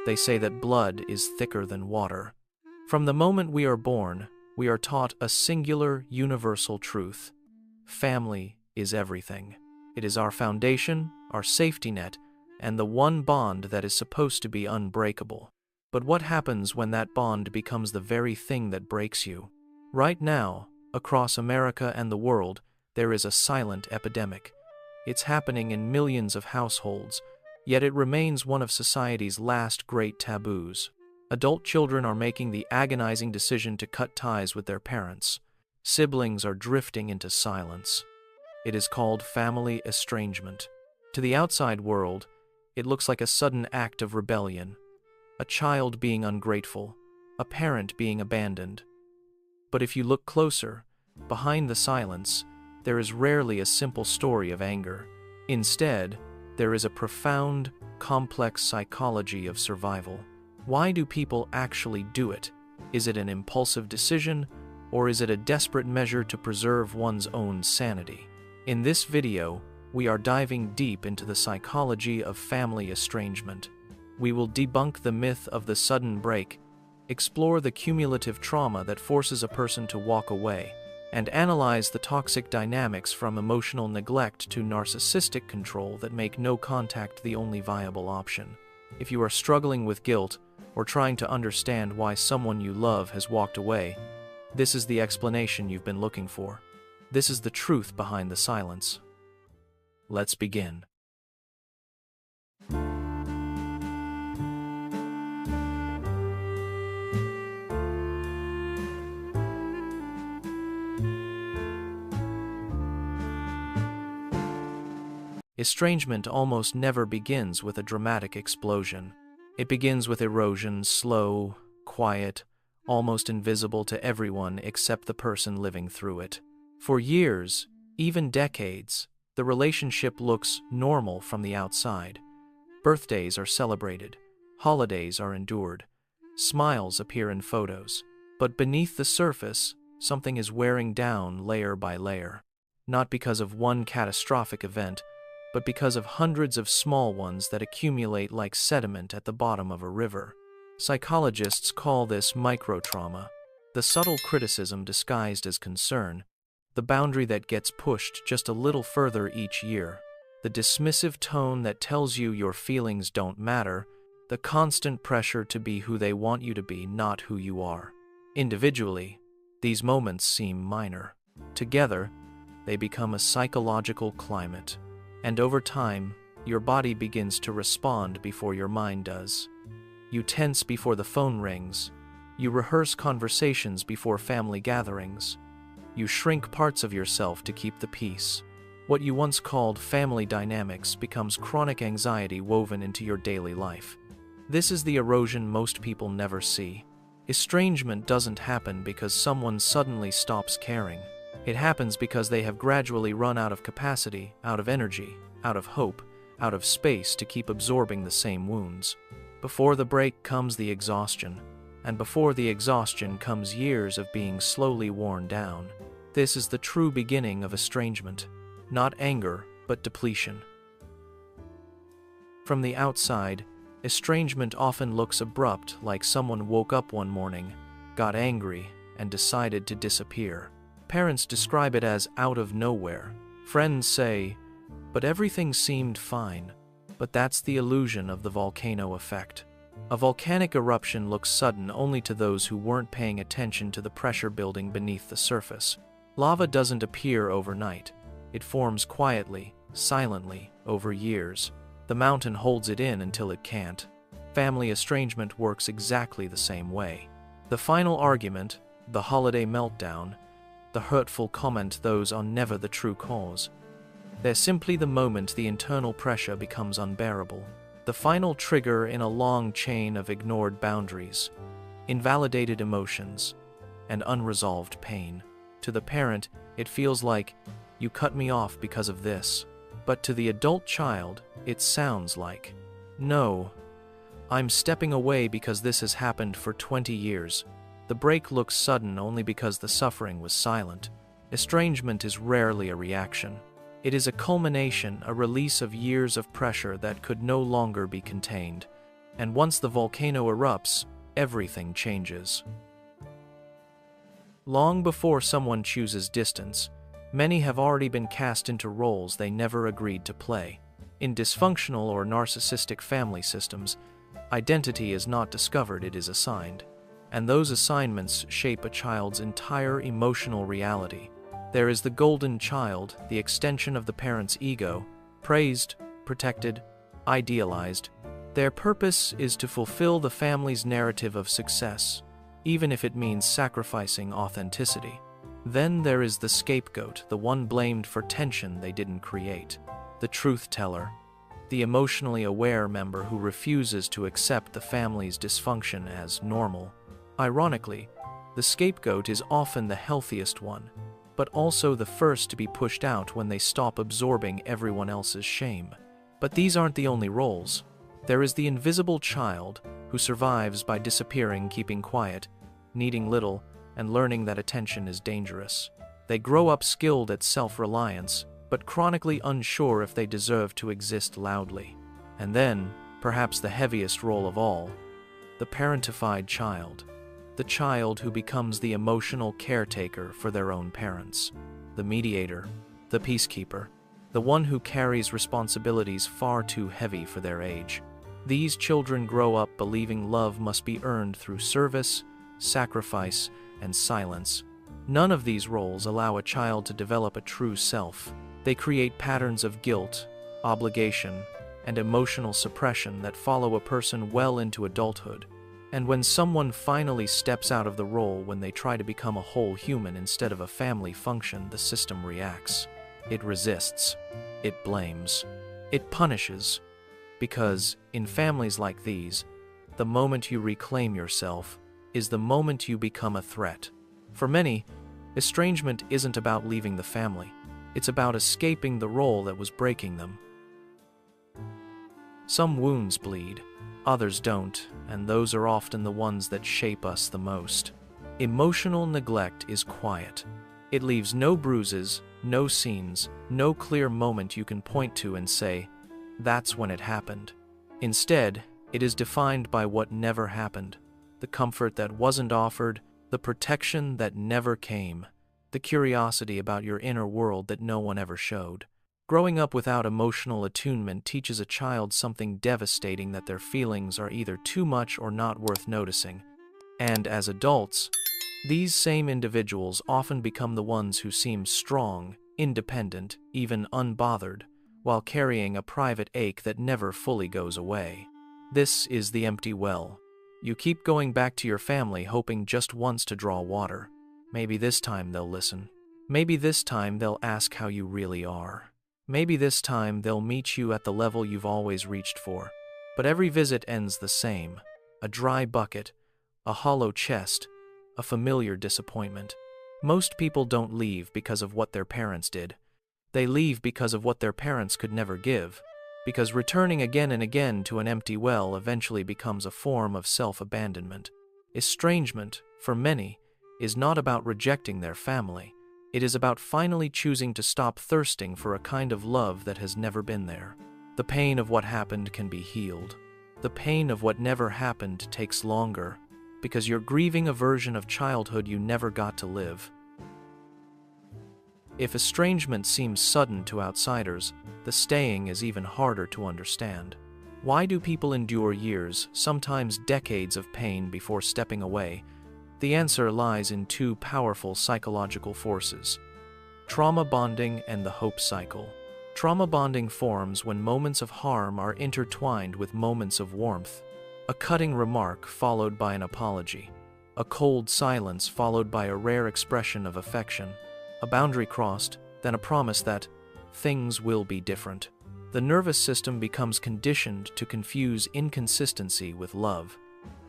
They say that blood is thicker than water. From the moment we are born, we are taught a singular, universal truth. Family is everything. It is our foundation, our safety net, and the one bond that is supposed to be unbreakable. But what happens when that bond becomes the very thing that breaks you? Right now, across America and the world, there is a silent epidemic. It's happening in millions of households, yet it remains one of society's last great taboos. Adult children are making the agonizing decision to cut ties with their parents. Siblings are drifting into silence. It is called family estrangement. To the outside world, it looks like a sudden act of rebellion, a child being ungrateful, a parent being abandoned. But if you look closer, behind the silence, there is rarely a simple story of anger. Instead, there is a profound, complex psychology of survival. Why do people actually do it? Is it an impulsive decision, or is it a desperate measure to preserve one's own sanity? In this video, we are diving deep into the psychology of family estrangement. We will debunk the myth of the sudden break, explore the cumulative trauma that forces a person to walk away, and analyze the toxic dynamics from emotional neglect to narcissistic control that make no contact the only viable option. If you are struggling with guilt or trying to understand why someone you love has walked away, this is the explanation you've been looking for. This is the truth behind the silence. Let's begin. Estrangement almost never begins with a dramatic explosion. It begins with erosion, slow, quiet, almost invisible to everyone except the person living through it. For years, even decades, the relationship looks normal from the outside. Birthdays are celebrated, holidays are endured, smiles appear in photos. But beneath the surface, something is wearing down layer by layer. Not because of one catastrophic event, but because of hundreds of small ones that accumulate like sediment at the bottom of a river. Psychologists call this microtrauma, the subtle criticism disguised as concern, the boundary that gets pushed just a little further each year, the dismissive tone that tells you your feelings don't matter, the constant pressure to be who they want you to be, not who you are. Individually, these moments seem minor. Together, they become a psychological climate. And over time, your body begins to respond before your mind does. You tense before the phone rings. You rehearse conversations before family gatherings. You shrink parts of yourself to keep the peace. What you once called family dynamics becomes chronic anxiety woven into your daily life. This is the erosion most people never see. Estrangement doesn't happen because someone suddenly stops caring. It happens because they have gradually run out of capacity, out of energy, out of hope, out of space to keep absorbing the same wounds. Before the break comes the exhaustion, and before the exhaustion comes years of being slowly worn down. This is the true beginning of estrangement. Not anger, but depletion. From the outside, estrangement often looks abrupt, like someone woke up one morning, got angry, and decided to disappear. Parents describe it as out of nowhere. Friends say, "But everything seemed fine." But that's the illusion of the volcano effect. A volcanic eruption looks sudden only to those who weren't paying attention to the pressure building beneath the surface. Lava doesn't appear overnight. It forms quietly, silently, over years. The mountain holds it in until it can't. Family estrangement works exactly the same way. The final argument, the holiday meltdown, the hurtful comment, those are never the true cause. They're simply the moment the internal pressure becomes unbearable. The final trigger in a long chain of ignored boundaries, invalidated emotions, and unresolved pain. To the parent, it feels like, "You cut me off because of this." But to the adult child, it sounds like, "No, I'm stepping away because this has happened for 20 years. The break looks sudden only because the suffering was silent." Estrangement is rarely a reaction. It is a culmination, a release of years of pressure that could no longer be contained. And once the volcano erupts, everything changes. Long before someone chooses distance, many have already been cast into roles they never agreed to play. In dysfunctional or narcissistic family systems, identity is not discovered, it is assigned. And those assignments shape a child's entire emotional reality. There is the golden child, the extension of the parent's ego, praised, protected, idealized. Their purpose is to fulfill the family's narrative of success, even if it means sacrificing authenticity. Then there is the scapegoat, the one blamed for tension they didn't create. The truth teller, the emotionally aware member who refuses to accept the family's dysfunction as normal. Ironically, the scapegoat is often the healthiest one, but also the first to be pushed out when they stop absorbing everyone else's shame. But these aren't the only roles. There is the invisible child who survives by disappearing, keeping quiet, needing little, and learning that attention is dangerous. They grow up skilled at self-reliance, but chronically unsure if they deserve to exist loudly. And then, perhaps the heaviest role of all, the parentified child. The child who becomes the emotional caretaker for their own parents. The mediator, the peacekeeper, the one who carries responsibilities far too heavy for their age. These children grow up believing love must be earned through service, sacrifice, and silence. None of these roles allow a child to develop a true self. They create patterns of guilt, obligation, and emotional suppression that follow a person well into adulthood. And when someone finally steps out of the role, when they try to become a whole human instead of a family function, the system reacts. It resists. It blames. It punishes. Because, in families like these, the moment you reclaim yourself is the moment you become a threat. For many, estrangement isn't about leaving the family. It's about escaping the role that was breaking them. Some wounds bleed, others don't, and those are often the ones that shape us the most. Emotional neglect is quiet. It leaves no bruises, no scenes, no clear moment you can point to and say, that's when it happened. Instead, it is defined by what never happened, the comfort that wasn't offered, the protection that never came, the curiosity about your inner world that no one ever showed. Growing up without emotional attunement teaches a child something devastating, that their feelings are either too much or not worth noticing. And as adults, these same individuals often become the ones who seem strong, independent, even unbothered, while carrying a private ache that never fully goes away. This is the empty well. You keep going back to your family hoping just once to draw water. Maybe this time they'll listen. Maybe this time they'll ask how you really are. Maybe this time they'll meet you at the level you've always reached for. But every visit ends the same. A dry bucket, a hollow chest, a familiar disappointment. Most people don't leave because of what their parents did. They leave because of what their parents could never give. Because returning again and again to an empty well eventually becomes a form of self-abandonment. Estrangement, for many, is not about rejecting their family. It is about finally choosing to stop thirsting for a kind of love that has never been there. The pain of what happened can be healed. The pain of what never happened takes longer, because you're grieving a version of childhood you never got to live. If estrangement seems sudden to outsiders, the staying is even harder to understand. Why do people endure years, sometimes decades of pain before stepping away? The answer lies in two powerful psychological forces: trauma bonding and the hope cycle. Trauma bonding forms when moments of harm are intertwined with moments of warmth. A cutting remark followed by an apology. A cold silence followed by a rare expression of affection. A boundary crossed, then a promise that things will be different. The nervous system becomes conditioned to confuse inconsistency with love.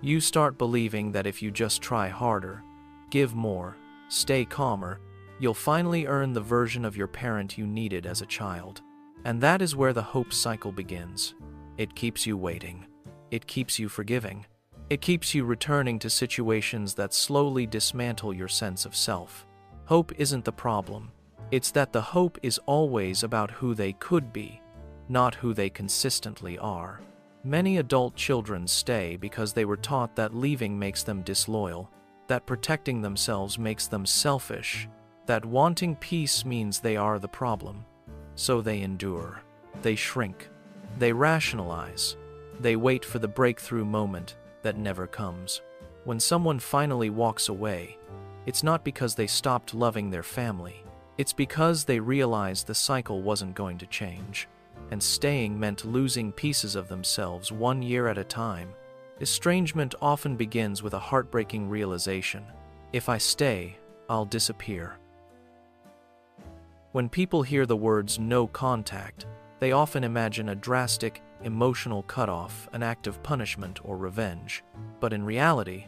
You start believing that if you just try harder, give more, stay calmer, you'll finally earn the version of your parent you needed as a child. And that is where the hope cycle begins. It keeps you waiting. It keeps you forgiving. It keeps you returning to situations that slowly dismantle your sense of self. Hope isn't the problem. It's that the hope is always about who they could be, not who they consistently are. Many adult children stay because they were taught that leaving makes them disloyal, that protecting themselves makes them selfish, that wanting peace means they are the problem. So they endure. They shrink. They rationalize. They wait for the breakthrough moment that never comes. When someone finally walks away, it's not because they stopped loving their family. It's because they realized the cycle wasn't going to change. And staying meant losing pieces of themselves 1 year at a time. Estrangement often begins with a heartbreaking realization: if I stay, I'll disappear. When people hear the words no contact, they often imagine a drastic, emotional cutoff, an act of punishment or revenge. But in reality,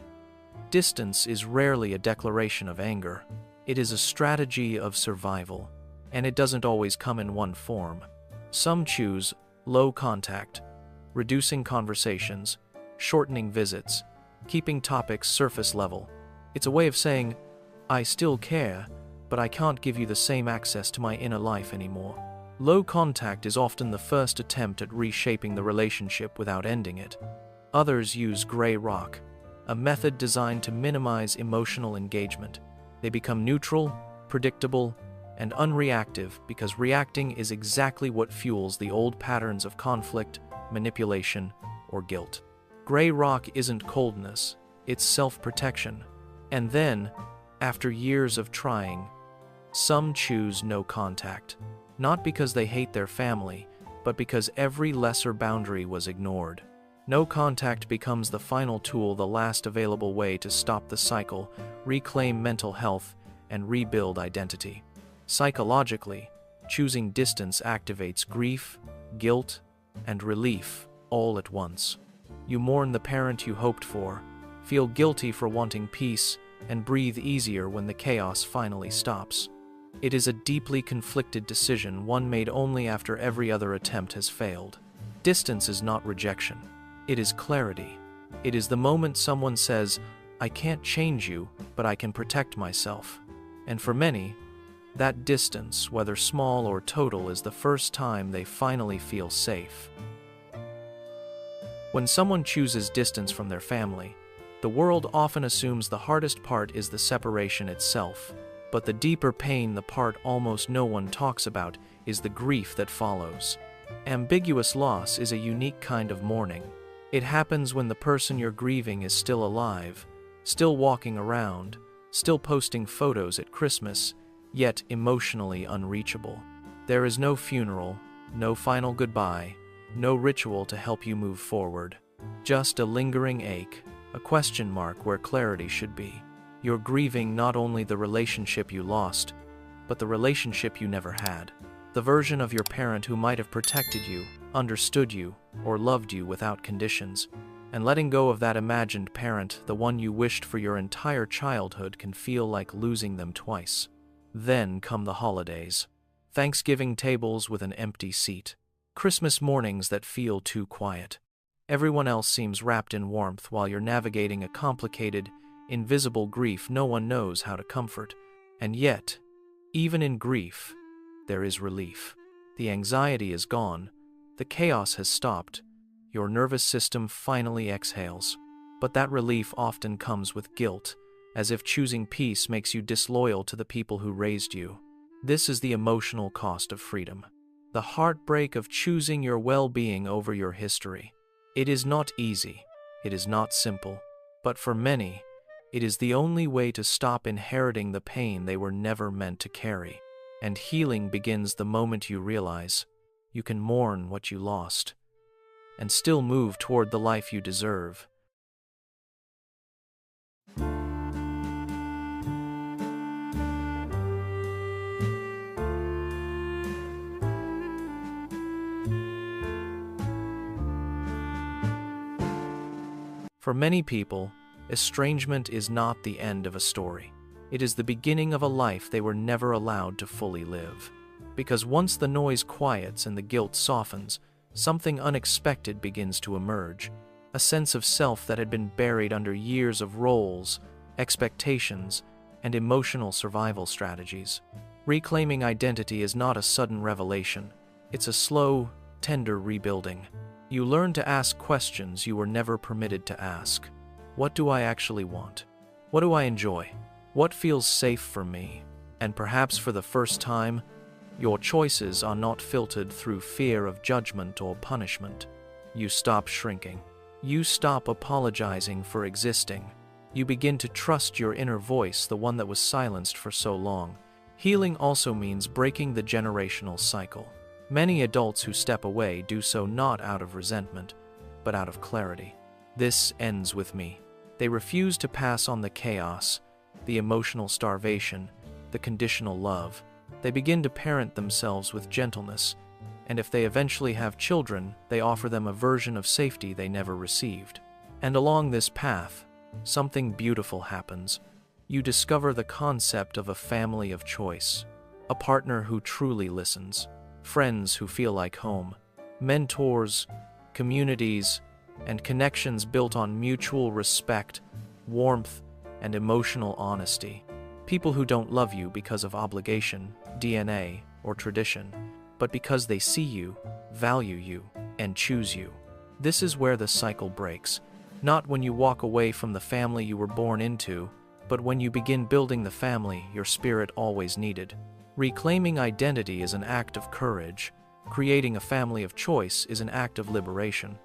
distance is rarely a declaration of anger. It is a strategy of survival, and it doesn't always come in one form. Some choose low contact, reducing conversations, shortening visits, keeping topics surface level. It's a way of saying, I still care, but I can't give you the same access to my inner life anymore. Low contact is often the first attempt at reshaping the relationship without ending it. Others use gray rock, a method designed to minimize emotional engagement. They become neutral, predictable, and unreactive because reacting is exactly what fuels the old patterns of conflict, manipulation, or guilt. Gray rock isn't coldness, it's self-protection. And then, after years of trying, some choose no contact. Not because they hate their family, but because every lesser boundary was ignored. No contact becomes the final tool, the last available way to stop the cycle, reclaim mental health, and rebuild identity. Psychologically, choosing distance activates grief, guilt, and relief all at once. You mourn the parent you hoped for, feel guilty for wanting peace, and breathe easier when the chaos finally stops. It is a deeply conflicted decision, one made only after every other attempt has failed. Distance is not rejection. It is clarity. It is the moment someone says, I can't change you, but I can protect myself. And for many, that distance, whether small or total, is the first time they finally feel safe. When someone chooses distance from their family, the world often assumes the hardest part is the separation itself. But the deeper pain, the part almost no one talks about, is the grief that follows. Ambiguous loss is a unique kind of mourning. It happens when the person you're grieving is still alive, still walking around, still posting photos at Christmas, yet emotionally unreachable. There is no funeral, no final goodbye, no ritual to help you move forward. Just a lingering ache, a question mark where clarity should be. You're grieving not only the relationship you lost, but the relationship you never had. The version of your parent who might have protected you, understood you, or loved you without conditions. And letting go of that imagined parent, the one you wished for your entire childhood, can feel like losing them twice. Then come the holidays. Thanksgiving tables with an empty seat. Christmas mornings that feel too quiet. Everyone else seems wrapped in warmth while you're navigating a complicated, invisible grief no one knows how to comfort. And yet, even in grief, there is relief. The anxiety is gone, the chaos has stopped, your nervous system finally exhales. But that relief often comes with guilt, as if choosing peace makes you disloyal to the people who raised you. This is the emotional cost of freedom. The heartbreak of choosing your well-being over your history. It is not easy, it is not simple, but for many, it is the only way to stop inheriting the pain they were never meant to carry. And healing begins the moment you realize you can mourn what you lost and still move toward the life you deserve. For many people, estrangement is not the end of a story. It is the beginning of a life they were never allowed to fully live. Because once the noise quiets and the guilt softens, something unexpected begins to emerge. A sense of self that had been buried under years of roles, expectations, and emotional survival strategies. Reclaiming identity is not a sudden revelation. It's a slow, tender rebuilding. You learn to ask questions you were never permitted to ask. What do I actually want? What do I enjoy? What feels safe for me? And perhaps for the first time, your choices are not filtered through fear of judgment or punishment. You stop shrinking. You stop apologizing for existing. You begin to trust your inner voice, the one that was silenced for so long. Healing also means breaking the generational cycle. Many adults who step away do so not out of resentment, but out of clarity. This ends with me. They refuse to pass on the chaos, the emotional starvation, the conditional love. They begin to parent themselves with gentleness, and if they eventually have children, they offer them a version of safety they never received. And along this path, something beautiful happens. You discover the concept of a family of choice, a partner who truly listens, friends who feel like home, mentors, communities, and connections built on mutual respect, warmth, and emotional honesty. People who don't love you because of obligation, DNA, or tradition, but because they see you, value you, and choose you. This is where the cycle breaks. Not when you walk away from the family you were born into, but when you begin building the family your spirit always needed. Reclaiming identity is an act of courage. Creating a family of choice is an act of liberation.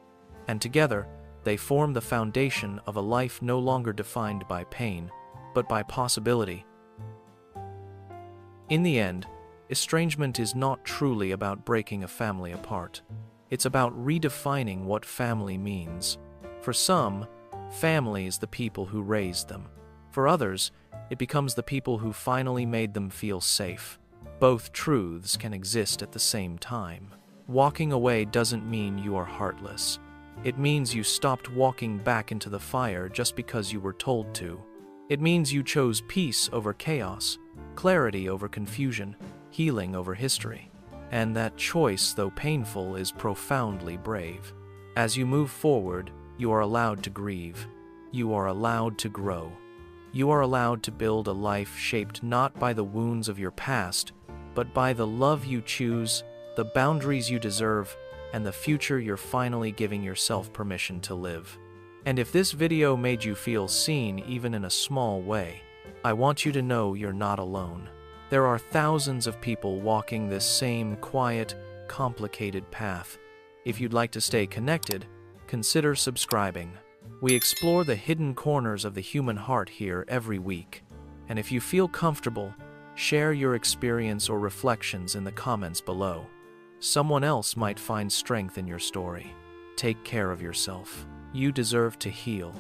And together, they form the foundation of a life no longer defined by pain, but by possibility. In the end, estrangement is not truly about breaking a family apart. It's about redefining what family means. For some, family is the people who raised them. For others, it becomes the people who finally made them feel safe. Both truths can exist at the same time. Walking away doesn't mean you are heartless. It means you stopped walking back into the fire just because you were told to. It means you chose peace over chaos, clarity over confusion, healing over history. And that choice, though painful, is profoundly brave. As you move forward, you are allowed to grieve. You are allowed to grow. You are allowed to build a life shaped not by the wounds of your past, but by the love you choose, the boundaries you deserve, and the future you're finally giving yourself permission to live. And if this video made you feel seen even in a small way, I want you to know you're not alone. There are thousands of people walking this same quiet, complicated path. If you'd like to stay connected, consider subscribing. We explore the hidden corners of the human heart here every week. And if you feel comfortable, share your experience or reflections in the comments below. Someone else might find strength in your story. Take care of yourself. You deserve to heal.